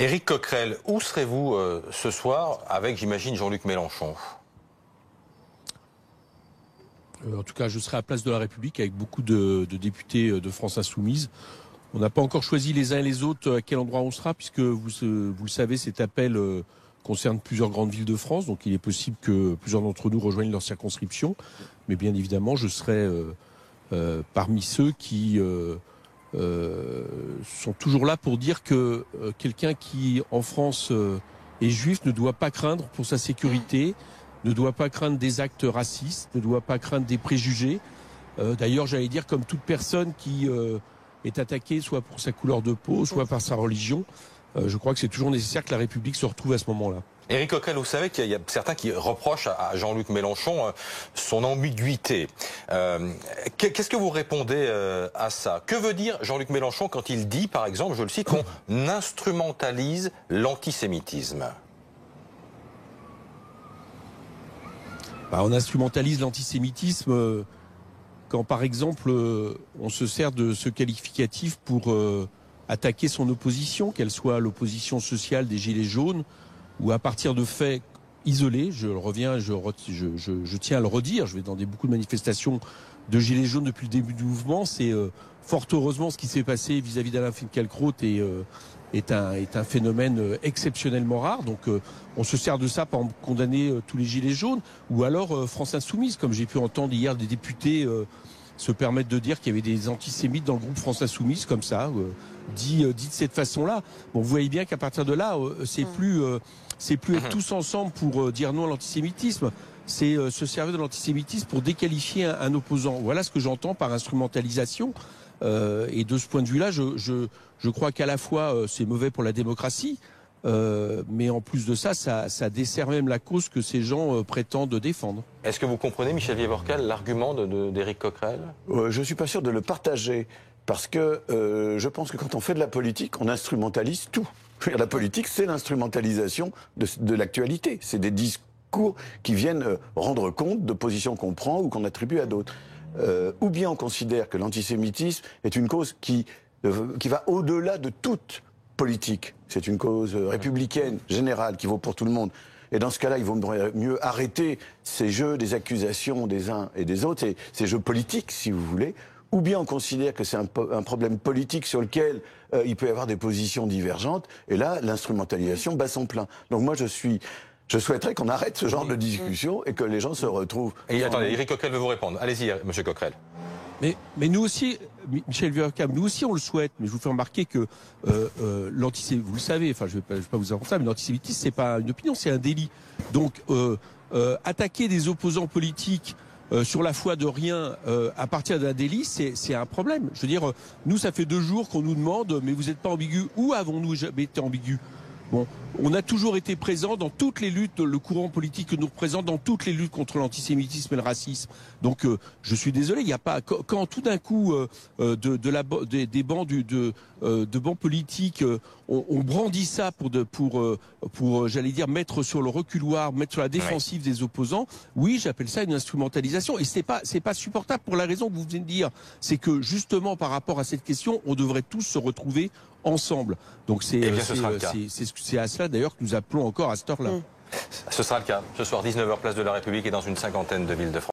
Éric Coquerel, où serez-vous ce soir avec, j'imagine, Jean-Luc Mélenchon? En tout cas, je serai à Place de la République avec beaucoup de députés de France Insoumise. On n'a pas encore choisi les uns et les autres à quel endroit on sera, puisque vous le savez, cet appel concerne plusieurs grandes villes de France, donc il est possible que plusieurs d'entre nous rejoignent leur circonscription. Mais bien évidemment, je serai parmi ceux qui sont toujours là pour dire que quelqu'un qui, en France, est juif ne doit pas craindre pour sa sécurité, ne doit pas craindre des actes racistes, ne doit pas craindre des préjugés. D'ailleurs, j'allais dire, comme toute personne qui est attaquée, soit pour sa couleur de peau, soit par sa religion, je crois que c'est toujours nécessaire que la République se retrouve à ce moment-là. Éric Coquerel, vous savez qu'il y a certains qui reprochent à Jean-Luc Mélenchon son ambiguïté. Qu'est-ce que vous répondez à ça? Que veut dire Jean-Luc Mélenchon quand il dit, par exemple, je le cite, qu'on instrumentalise l'antisémitisme? On instrumentalise l'antisémitisme quand, par exemple, on se sert de ce qualificatif pour attaquer son opposition, qu'elle soit l'opposition sociale des Gilets jaunes, ou à partir de faits isolés. Je tiens à le redire, je vais dans beaucoup de manifestations de Gilets jaunes depuis le début du mouvement. C'est fort heureusement ce qui s'est passé vis-à-vis d'Alain Finkielkraut est un phénomène exceptionnellement rare. Donc on se sert de ça pour condamner tous les Gilets jaunes, ou alors France Insoumise, comme j'ai pu entendre hier des députés se permettre de dire qu'il y avait des antisémites dans le groupe France Insoumise, comme ça, dit de cette façon-là. Bon, vous voyez bien qu'à partir de là, c'est plus être tous ensemble pour dire non à l'antisémitisme, c'est se servir de l'antisémitisme pour déqualifier un opposant. Voilà ce que j'entends par instrumentalisation. Et de ce point de vue-là, je crois qu'à la fois c'est mauvais pour la démocratie, mais en plus de ça, ça dessert même la cause que ces gens prétendent défendre. Est-ce que vous comprenez, Michel Vieux-Vorcal, l'argument d'Éric Coquerel? Je suis pas sûr de le partager, parce que je pense que quand on fait de la politique, on instrumentalise tout. La politique, c'est l'instrumentalisation de l'actualité. C'est des discours qui viennent rendre compte de positions qu'on prend ou qu'on attribue à d'autres. Ou bien on considère que l'antisémitisme est une cause qui va au-delà de toute politique. C'est une cause républicaine, générale, qui vaut pour tout le monde. Et dans ce cas-là, il vaut mieux arrêter ces jeux des accusations des uns et des autres, et ces jeux politiques, si vous voulez. Ou bien on considère que c'est un problème politique sur lequel il peut y avoir des positions divergentes, et là, l'instrumentalisation bat son plein. Donc moi, je souhaiterais qu'on arrête ce genre de discussion et que les gens se retrouvent. Et attendez, Éric Coquerel veut vous répondre. Allez-y, monsieur Coquerel. Mais nous aussi, Michel Vieux-Vorcal, nous aussi on le souhaite, mais je vous fais remarquer que l'antisémitisme, vous le savez, enfin je vais pas vous apprendre ça, mais l'antisémitisme c'est pas une opinion, c'est un délit. Donc attaquer des opposants politiques sur la foi de rien à partir d'un délit, c'est un problème. Je veux dire, nous ça fait 2 jours qu'on nous demande, mais vous n'êtes pas ambigu. Où avons-nous jamais été ambigus? Bon, on a toujours été présent dans toutes les luttes, le courant politique que nous représente dans toutes les luttes contre l'antisémitisme et le racisme. Donc, je suis désolé, il n'y a pas quand tout d'un coup des bancs de bancs politiques, on brandit ça pour j'allais dire mettre sur le reculoir, mettre sur la défensive des opposants. Oui, j'appelle ça une instrumentalisation et c'est pas supportable pour la raison que vous venez de dire. C'est que justement par rapport à cette question, on devrait tous se retrouver ensemble. Donc c'est à cela d'ailleurs que nous appelons encore à cette heure-là. Ce sera le cas ce soir, 19h, place de la République et dans une cinquantaine de villes de France.